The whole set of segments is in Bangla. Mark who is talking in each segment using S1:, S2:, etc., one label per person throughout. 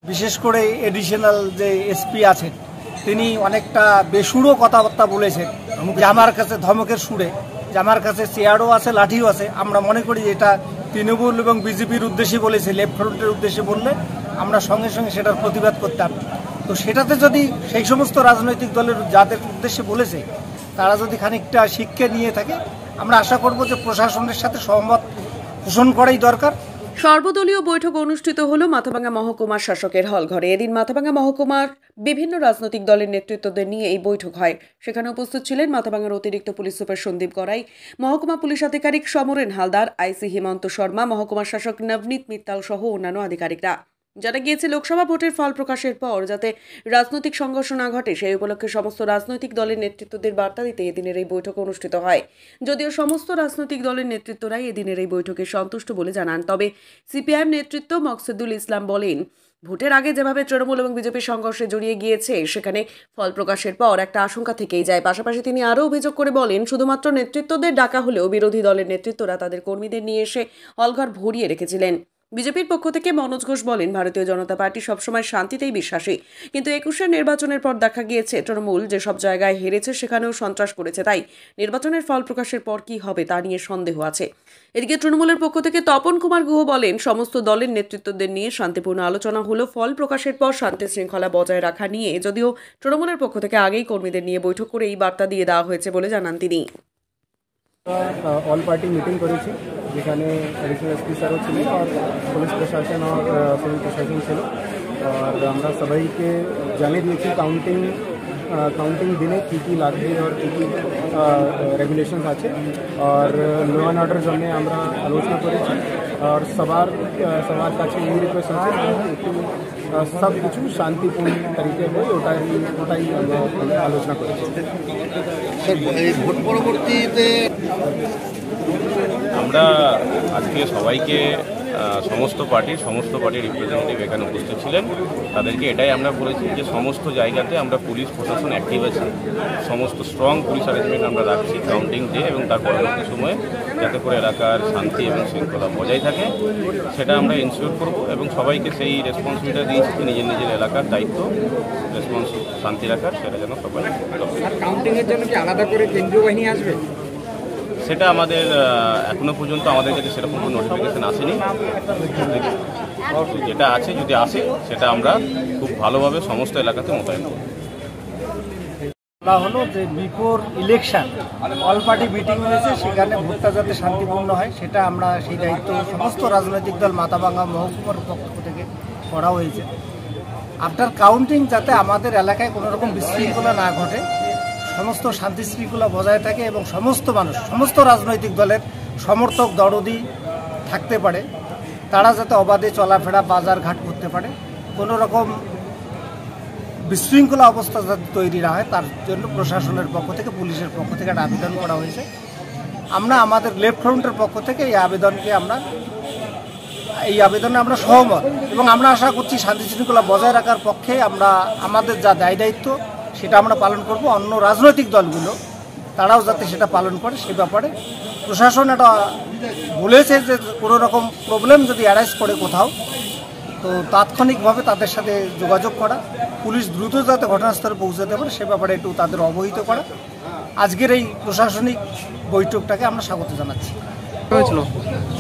S1: বিশেষ করে এডিশনাল যে এসপি আছেন তিনি অনেকটা বেসুরো কথাবার্তা বলেছেন যে আমার কাছে ধমকের সুরে, যে আমার কাছে চেয়ারও আছে লাঠিও আছে। আমরা মনে করি যে এটা তৃণমূল এবং বিজেপির উদ্দেশ্যে বলেছে, লেফট ফ্রন্টের উদ্দেশ্যে বললে আমরা সঙ্গে সঙ্গে সেটার প্রতিবাদ করতাম। তো সেটাতে যদি সেই সমস্ত রাজনৈতিক দলের যাদের উদ্দেশ্যে বলেছে তারা যদি খানিকটা শিক্ষা নিয়ে থাকে, আমরা আশা করব যে প্রশাসনের সাথে সহমত পোষণ করাই দরকার।
S2: সর্বদলীয় বৈঠক অনুষ্ঠিত হলো মাথাভাঙ্গা মহকুমার শাসকের হলঘরে। এদিন মাথাভাঙ্গা মহকুমার বিভিন্ন রাজনৈতিক দলের নেতৃত্বদের নিয়ে এই বৈঠক হয়। সেখানে উপস্থিত ছিলেন মাথাভাঙ্গার অতিরিক্ত পুলিশ সুপার সন্দীপ গড়াই, মহকুমা পুলিশ আধিকারিক সমরেন হালদার, আইসি হিমন্ত শর্মা, মহকুমার শাসক নবনীত মিত্তাল সহ অন্যান্য আধিকারিকরা। জানা গিয়েছে লোকসভা ভোটের ফল প্রকাশের পর যাতে রাজনৈতিক সংঘর্ষ না ঘটে সেই উপলক্ষে সমস্ত রাজনৈতিক দলের নেতৃত্বদের বার্তা দিতে এদিনের এই বৈঠক অনুষ্ঠিত হয়। যদিও সমস্ত রাজনৈতিক দলের নেতৃত্বরাই এদিনের এই বৈঠকে সন্তুষ্ট বলে জানান, তবে সিপিআইএম নেতৃত্ব মকসুদুল ইসলাম বলেন, ভোটের আগে যেভাবে তৃণমূল এবং বিজেপির সংঘর্ষে জড়িয়ে গিয়েছে সেখানে ফল প্রকাশের পর একটা আশঙ্কা থেকেই যায়। পাশাপাশি তিনি আরও অভিযোগ করে বলেন, শুধুমাত্র নেতৃত্বদের ডাকা হলেও বিরোধী দলের নেতৃত্বরা তাদের কর্মীদের নিয়ে এসে হলঘর ভরিয়ে রেখেছিলেন। বিজেপির পক্ষ থেকে মনোজ ঘোষ বলেন, ভারতীয় জনতা পার্টি সবসময় শান্তিতেই বিশ্বাসী, কিন্তু ২১-এর নির্বাচনের পর দেখা গিয়েছে তৃণমূল যেসব জায়গায় হেরেছে সেখানেও সন্ত্রাস করেছে, তাই নির্বাচনের ফল প্রকাশের পর কি হবে তা নিয়ে সন্দেহ আছে। এদিকে তৃণমূলের পক্ষ থেকে তপন কুমার গুহ বলেন, সমস্ত দলের নেতৃত্বদের নিয়ে শান্তিপূর্ণ আলোচনা হলো, ফল প্রকাশের পর শান্তি শৃঙ্খলা বজায় রাখা নিয়ে যদিও তৃণমূলের পক্ষ থেকে আগেই কর্মীদের নিয়ে বৈঠক করে এই বার্তা দিয়ে দেওয়া হয়েছে বলে জানান তিনি।
S3: অল পার্টি মিটিং করেছি, যেখানে এডিশনাল এসপি স্যারও ছিলেন আর পুলিশ প্রশাসন আর সিভিল প্রশাসন ছিল। আর আমরা সবাইকে জানিয়ে দিয়েছি কাউন্টিং দিনে কী কী লাগবে আর কী কী রেগুলেশনস আছে, আর ল অ্যান্ড অর্ডার জন্য আমরা আলোচনা করেছি। আর সবার কাছে এই রিকোয়েস্ট আছে একটু সব কিছু শান্তিপূর্ণ তরিকে হয়, ওটাই আমরা আলোচনা করেছি।
S4: ভোট পরবর্তীতে
S5: আমরা আজকে সবাইকে সমস্ত পার্টির রিপ্রেজেন্টেটিভ এখানে উপস্থিত ছিলেন, তাদেরকে এটাই আমরা বলেছি যে সমস্ত জায়গাতে আমরা পুলিশ প্রশাসন অ্যাক্টিভ আছে, সমস্ত স্ট্রং পুলিশ অ্যারেঞ্জমেন্ট আমরা রাখছি কাউন্টিং ডে এবং তার পরবর্তী সময়ে, যাতে করে এলাকার শান্তি এবং শৃঙ্খলা বজায় থাকে সেটা আমরা এনশিওর করব এবং সবাইকে সেই রেসপন্সিবিলিটি দিয়েছি যে নিজের নিজের এলাকার দায়িত্ব শান্তি রাখার, সেটা যেন সবাই।
S4: কাউন্টিংয়ের জন্য কি আলাদা করে কেন্দ্রীয় বাহিনী আসবে?
S5: সেটা আমাদের এখনো পর্যন্ত আমাদের কাছে সেরকম কোনো নোটিফিকেশন আসেনি। যেটা আছে যদি আসে সেটা আমরা খুব ভালোভাবে সমস্ত এলাকাতে মোতায়েন করব।
S1: বলা হলো যে before election all party meeting হয়েছে, সেখানে ভোটটা যাতে শান্তিপূর্ণ হয় সেটা আমরা সেই দায়িত্ব সমস্ত রাজনৈতিক দল মাথাভাঙ্গা মহকুমার পক্ষ থেকে করা হয়েছে। আফটার কাউন্টিং যাতে আমাদের এলাকায় কোনো রকম বিশৃঙ্খলা না ঘটে, সমস্ত শান্তি শৃঙ্খলা বজায় থাকে এবং সমস্ত মানুষ সমস্ত রাজনৈতিক দলের সমর্থক দরদি থাকতে পারে, তারা যাতে অবাধে চলাফেরা বাজার ঘাট করতে পারে, কোনো রকম বিশৃঙ্খলা অবস্থা যাতে তৈরি না হয় তার জন্য প্রশাসনের পক্ষ থেকে পুলিশের পক্ষ থেকে একটা আবেদন করা হয়েছে। আমরা আমাদের লেফট ফ্রন্টের পক্ষ থেকে এই আবেদনে আমরা সহমত এবং আমরা আশা করছি শান্তি শৃঙ্খলা বজায় রাখার পক্ষে আমরা আমাদের যা দায়িত্ব সেটা আমরা পালন করব। অন্য রাজনৈতিক দলগুলো তারাও যাতে সেটা পালন করে সে ব্যাপারে প্রশাসন এটা বলেছে যে কোনো রকম প্রবলেম যদি অ্যারাইজ করে কোথাও, তো তাৎক্ষণিকভাবে তাদের সাথে যোগাযোগ করা, পুলিশ দ্রুত যাতে ঘটনাস্থলে পৌঁছাতে পারে সে ব্যাপারে একটু তাদের অবহিত করা। আজকের এই প্রশাসনিক বৈঠকটাকে আমরা স্বাগত জানাচ্ছি।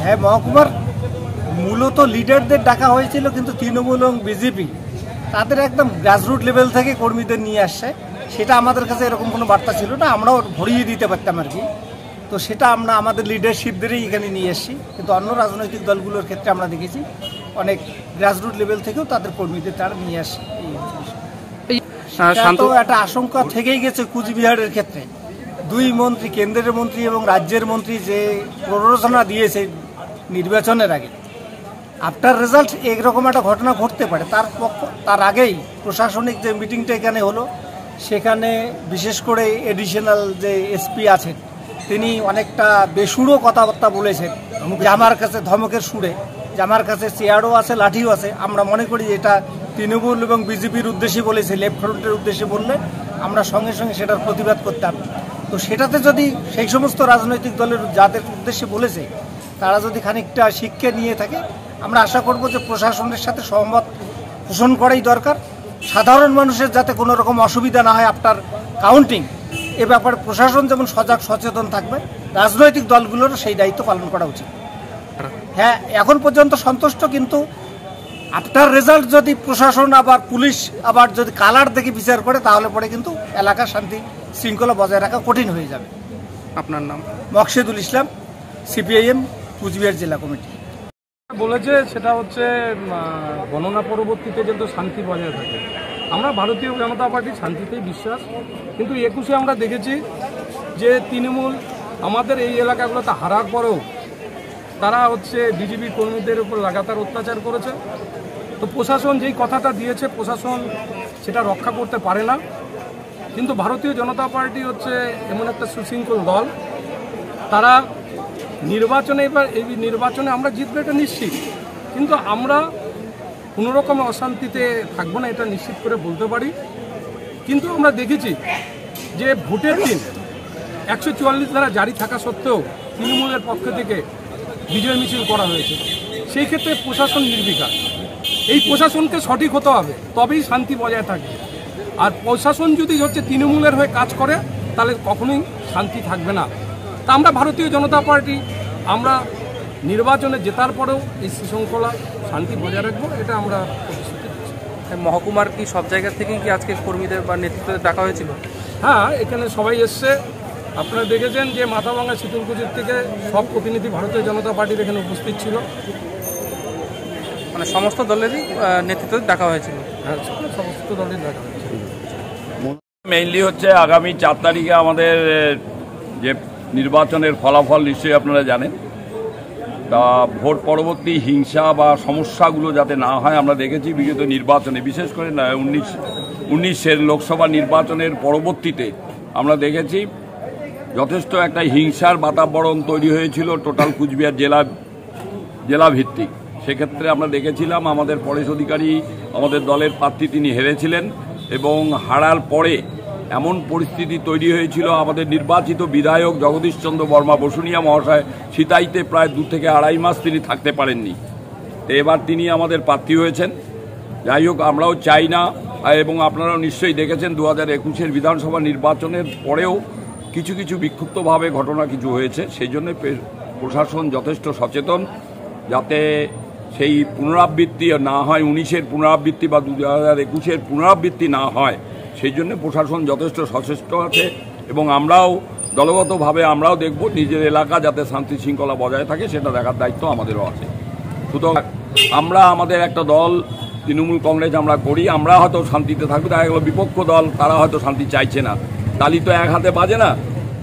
S1: হ্যাঁ, মহকুমার মূলত লিডারদের ডাকা হয়েছিল, কিন্তু তৃণমূল এবং বিজেপি তাদের একদম গ্রাসরুট লেভেল থেকে কর্মীদের নিয়ে আসছে, সেটা আমাদের কাছে এরকম কোনো বার্তা ছিল না, আমরাও ভরিয়ে দিতে পারতাম আর কি। তো সেটা আমরা আমাদের লিডারশিপদেরই এখানে নিয়ে এসেছি, কিন্তু অন্য রাজনৈতিক দলগুলোর ক্ষেত্রে আমরা দেখেছি অনেক গ্রাসরুট লেভেল থেকেও তাদের কর্মীদের তারা নিয়ে আসে। তো একটা আশঙ্কা থেকেই গেছে কুচবিহারের ক্ষেত্রে, দুই মন্ত্রী, কেন্দ্রের মন্ত্রী এবং রাজ্যের মন্ত্রী যে প্ররোচনা দিয়েছে নির্বাচনের আগে, আফটার রেজাল্ট এরকম একটা ঘটনা ঘটতে পারে। তার আগেই প্রশাসনিক যে মিটিংটা এখানে হলো, সেখানে বিশেষ করে এডিশনাল যে এসপি আছেন তিনি অনেকটা বেসুরো কথাবার্তা বলেছেন যে আমার কাছে ধমকের সুরে, যে আমার কাছে চেয়ারও আছে লাঠিও আছে। আমরা মনে করি যে এটা তৃণমূল এবং বিজেপির উদ্দেশ্যে বলেছে, লেফট ফ্রন্টের উদ্দেশ্যে বললে আমরা সঙ্গে সঙ্গে সেটার প্রতিবাদ করতাম। তো সেটাতে যদি সেই সমস্ত রাজনৈতিক দলের যাদের উদ্দেশ্যে বলেছে তারা যদি খানিকটা শিক্ষা নিয়ে থাকে, আমরা আশা করব যে প্রশাসনের সাথে সহমত পোষণ করাই দরকার। সাধারণ মানুষের যাতে কোনো রকম অসুবিধা না হয় আফটার কাউন্টিং, এ ব্যাপারে প্রশাসন যেমন সজাগ সচেতন থাকবে, রাজনৈতিক দলগুলোরও সেই দায়িত্ব পালন করা উচিত। হ্যাঁ, এখন পর্যন্ত সন্তুষ্ট, কিন্তু আফটার রেজাল্ট যদি প্রশাসন আবার পুলিশ আবার যদি কালার দেখে বিচার করে, তাহলে পরে কিন্তু এলাকার শান্তি শৃঙ্খলা বজায় রাখা কঠিন হয়ে যাবে।
S6: আপনার নাম?
S1: মকসেদুল ইসলাম, সিপিআইএম কুচবিহার জেলা কমিটি।
S3: বলেছে সেটা হচ্ছে গণনা পরবর্তীতে যেহেতু শান্তি বজায় থাকে। আমরা ভারতীয় জনতা পার্টি শান্তিতেই বিশ্বাস, কিন্তু 21-এ আমরা দেখেছি যে তৃণমূল আমাদের এই এলাকাগুলোতে হারার পরেও তারা হচ্ছে বিজেপি কর্মীদের উপর লাগাতার অত্যাচার করেছে। তো প্রশাসন যেই কথাটা দিয়েছে, প্রশাসন সেটা রক্ষা করতে পারে না। কিন্তু ভারতীয় জনতা পার্টি হচ্ছে এমন একটা সুশৃঙ্খল দল, তারা নির্বাচনে, এবার এই নির্বাচনে আমরা জিতবো এটা নিশ্চিত, কিন্তু আমরা কোনো রকম অশান্তিতে থাকবো না এটা নিশ্চিত করে বলতে পারি। কিন্তু আমরা দেখেছি যে ভোটের দিন 144 ধারা জারি থাকা সত্ত্বেও তৃণমূলের পক্ষ থেকে বিজয় মিছিল করা হয়েছে। সেই ক্ষেত্রে প্রশাসন নির্বিকার। এই প্রশাসনকে সঠিক হতে হবে, তবেই শান্তি বজায় থাকবে। আর প্রশাসন যদি হচ্ছে তৃণমূলের হয়ে কাজ করে, তাহলে কখনোই শান্তি থাকবে না। তা আমরা ভারতীয় জনতা পার্টি আমরা নির্বাচনে জেতার পরেও এই শৃঙ্খলা শান্তি বজায় রাখবো, এটা আমরা প্রতিশ্রুতি দিচ্ছি।
S6: মহকুমার কি সব জায়গা থেকেই কি আজকে কর্মীদের বা নেতৃত্বদের ডাকা হয়েছিল?
S3: হ্যাঁ, এখানে সবাই এসছে। আপনারা দেখেছেন যে মাথাভাঙা শীতলকুচির থেকে সব প্রতিনিধি ভারতীয় জনতা পার্টির এখানে উপস্থিত ছিল।
S6: মানে সমস্ত দলেরই নেতৃত্ব ডাকা হয়েছিল?
S3: হ্যাঁ, সমস্ত দলের ডাকা হয়েছিল।
S7: মেইনলি হচ্ছে আগামী 4 তারিখে আমাদের যে নির্বাচনের ফলাফল নিশ্চয়ই আপনারা জানেন। তা ভোট পরবর্তী হিংসা বা সমস্যাগুলো যাতে না হয়, আমরা দেখেছি বিগত নির্বাচনে, বিশেষ করে 19-এর লোকসভা নির্বাচনের পরবর্তীতে আমরা দেখেছি যথেষ্ট একটা হিংসার বাতাবরণ তৈরি হয়েছিল টোটাল কুচবিহার জেলা ভিত্তিক। সেক্ষেত্রে আমরা দেখেছিলাম আমাদের পরেশ অধিকারী, আমাদের দলের প্রার্থী, তিনি হেরেছিলেন এবং হারার পরে এমন পরিস্থিতি তৈরি হয়েছিল আমাদের নির্বাচিত বিধায়ক জগদীশ চন্দ্র বর্মা বসুনিয়া মহাশয় সিতাইতে প্রায় 2 থেকে 2.5 মাস তিনি থাকতে পারেননি। তো এবার তিনি আমাদের প্রার্থী হয়েছেন। যাই হোক, আমরাও চাই না, এবং আপনারাও নিশ্চয়ই দেখেছেন 2021-এর বিধানসভা নির্বাচনের পরেও কিছু কিছু বিক্ষুব্ধভাবে ঘটনা কিছু হয়েছে। সেই জন্য প্রশাসন যথেষ্ট সচেতন যাতে সেই পুনরাবৃত্তি না হয়, 19-এর পুনরাবৃত্তি বা 2021-এর পুনরাবৃত্তি না হয়, সেই জন্য প্রশাসন যথেষ্ট সচেষ্ট আছে। এবং আমরাও দলগতভাবে আমরাও দেখব নিজের এলাকা যাতে শান্তি শৃঙ্খলা বজায় থাকে, সেটা দেখার দায়িত্ব আমাদেরও আছে। সুতরাং আমরা আমাদের একটা দল তৃণমূল কংগ্রেস আমরা করি, আমরা হয়তো শান্তিতে থাকবো, দেখা গেল বিপক্ষ দল তারা হয়তো শান্তি চাইছে না। তালি তো এক হাতে বাজে না,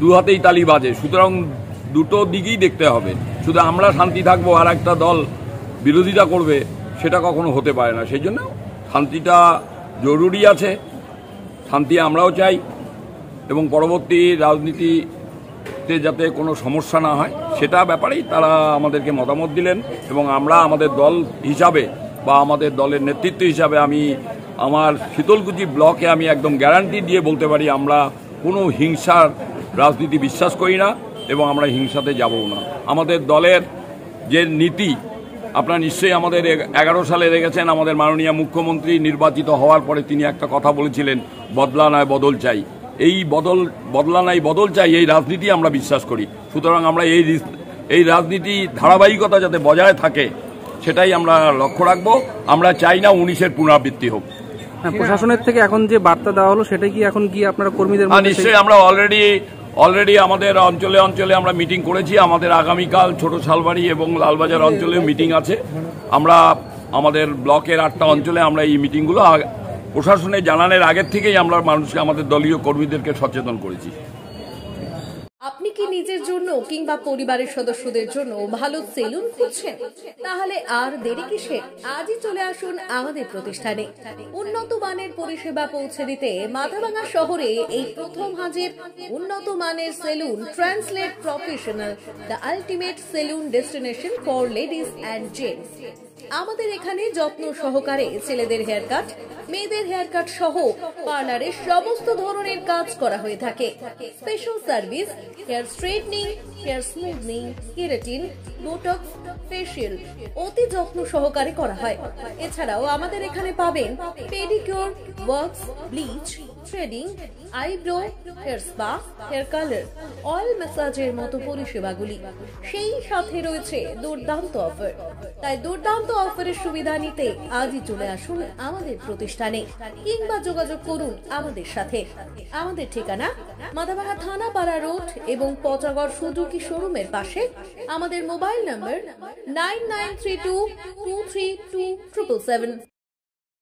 S7: 2 হাতেই তালি বাজে। সুতরাং দুটো দিকেই দেখতে হবে। শুধু আমরা শান্তি থাকবো আর একটা দল বিরোধিতা করবে, সেটা কখনো হতে পারে না। সেই জন্য শান্তিটা জরুরি আছে, শান্তি আমরাও চাই, এবং পরবর্তী রাজনীতিতে যাতে কোনো সমস্যা না হয় সেটা ব্যাপারেই তারা আমাদেরকে মতামত দিলেন। এবং আমরা আমাদের দল হিসাবে বা আমাদের দলের নেতৃত্ব হিসাবে আমি আমার শীতলকুচি ব্লকে আমি একদম গ্যারান্টি দিয়ে বলতে পারি আমরা কোনো হিংসার রাজনীতি বিশ্বাস করি না এবং আমরা হিংসাতে যাবও না। আমাদের দলের যে নীতি আপনারা নিশ্চয়ই আমাদের 11 সালে দেখেছেন, আমাদের মাননীয় মুখ্যমন্ত্রী নির্বাচিত হওয়ার পরে তিনি একটা কথা বলেছিলেন, বদলা নয় বদল চাই। এই বদলা নাই বদল চাই, এই রাজনীতি আমরা বিশ্বাস করি। সুতরাং আমরা এই রাজনীতি ধারাবাহিকতা যাতে বজায় থাকে সেটাই আমরা লক্ষ্য রাখবো। আমরা চাই না 19-এর পুনরাবৃত্তি হোক।
S6: প্রশাসনের থেকে এখন যে বার্তা দেওয়া হলো সেটাই কি এখন গিয়ে আপনারা কর্মীদের?
S7: নিশ্চয়ই আমরা অলরেডি আমাদের অঞ্চলে আমরা মিটিং করেছি। আমাদের আগামীকাল ছোট শালবাড়ি এবং লালবাজার অঞ্চলেও মিটিং আছে। আমরা আমাদের ব্লকের 8টা অঞ্চলে আমরা এই মিটিংগুলো প্রশাসনে জানানোর আগের থেকেই আমরা মানুষকে, আমাদের দলীয় কর্মীদেরকে সচেতন করেছি।
S8: আপনি কি নিজের জন্য কিংবা পরিবারের সদস্যদের জন্য ভালো সেলুন খুঁজছেন? তাহলে আর দেরি কিসের? আজই চলে আসুন আমাদের প্রতিষ্ঠানে। উন্নত মানের পরিষেবা পৌঁছে দিতে মাথাভাঙা শহরে এই প্রথম হাজির উন্নত মানের salon translate professional, the ultimate salon destination for ladies and gents. আমাদের এখানে যত্ন সহকারে ছেলেদের হেয়ার কাট, মেয়েদের হেয়ার কাট সহ পার্লারের সমস্ত ধরনের কাজ করা হয়ে থাকে। Special service, hair straightening, hair smoothing, keratin, botox, facial অতি যত্ন সহকারে করা হয়। এছাড়াও আমাদের এখানে পাবেন pedicure, wax, bleach, threading, eyebrow, hair spa, hair colour, oil ম্যাসাজের মতো পরিষেবাগুলি। সেই সাথে রয়েছে দুর্দান্ত অফার। তাই দুর্দান্ত অফারের সুবিধা নিতে আজই চলে আসুন আমাদের প্রতিষ্ঠানে কিংবা যোগাযোগ করুন আমাদের সাথে। আমাদের ঠিকানা মাথাভাঙা থানাপাড়া রোড এবং পচাগড় সুজুকি শোরুমের পাশে। আমাদের মোবাইল নম্বর 9932232777।